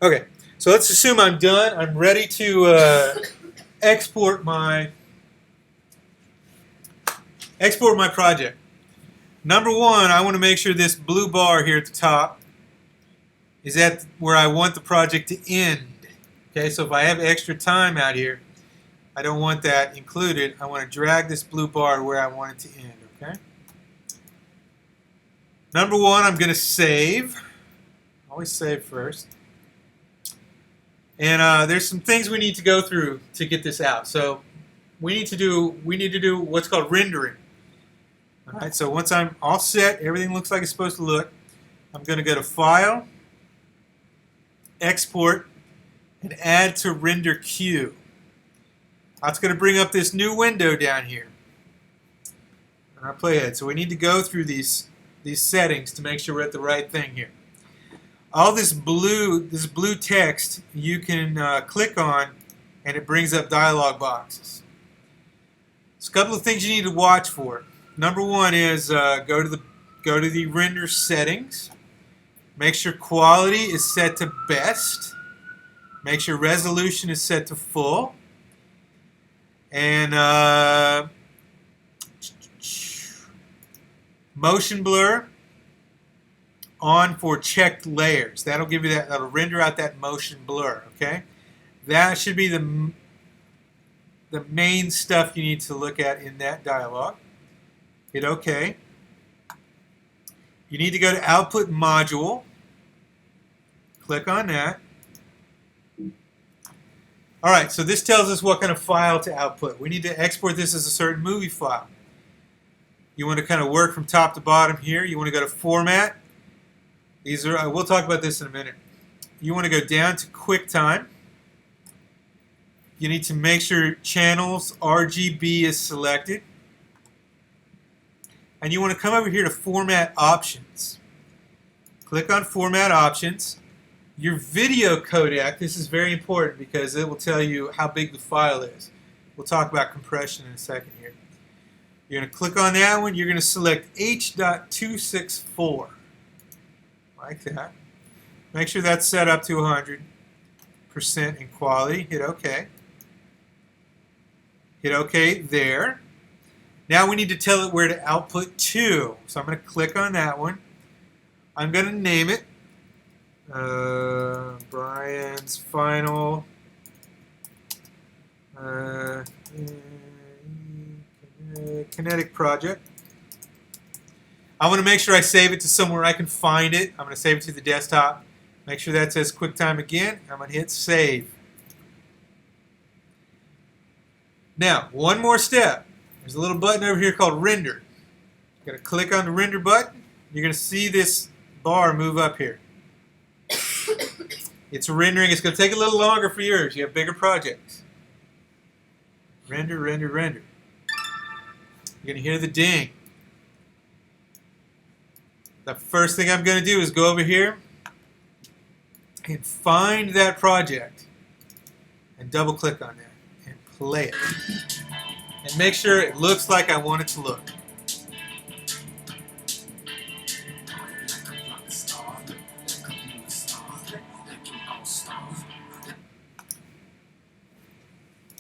Okay, so let's assume I'm done. I'm ready to export my project. Number one, I want to make sure this blue bar here at the top is at where I want the project to end. Okay, so if I have extra time out here, I don't want that included. I want to drag this blue bar where I want it to end. Okay. Number one, I'm going to save. Always save first. And there's some things we need to go through to get this out. So we need to do what's called rendering. All right. So once I'm all set, everything looks like it's supposed to look. I'm going to go to File, Export, and Add to Render Queue. That's going to bring up this new window down here on our playhead. So we need to go through these settings to make sure we're at the right thing here. All this blue text you can click on, and it brings up dialog boxes. There's a couple of things you need to watch for. Number one is go to the render settings. Make sure quality is set to best. Make sure resolution is set to full. And motion blur on for checked layers. That'll give you that'll render out that motion blur. Okay, that should be the main stuff you need to look at in that dialog. Hit OK. You need to go to Output Module. Click on that. Alright, so this tells us what kind of file to output. We need to export this as a certain movie file. You want to kind of work from top to bottom here. You want to go to Format. These are, we'll talk about this in a minute. You want to go down to QuickTime. You need to make sure Channels RGB is selected. And you want to come over here to Format Options. Click on Format Options. Your video codec, this is very important because it will tell you how big the file is. We'll talk about compression in a second here. You're going to click on that one. You're going to select H.264, like that. Make sure that's set up to 100% in quality. Hit OK. Hit OK there. Now we need to tell it where to output to. So I'm going to click on that one. I'm going to name it Brian's Final Kinetic Project. I want to make sure I save it to somewhere I can find it. I'm going to save it to the desktop. Make sure that says QuickTime again. I'm going to hit Save. Now, one more step. There's a little button over here called Render. You're going to click on the Render button. You're going to see this bar move up here. It's rendering. It's going to take a little longer for yours. You have bigger projects. Render, render, render. You're going to hear the ding. The first thing I'm going to do is go over here and find that project and double click on that and play it. And make sure it looks like I want it to look.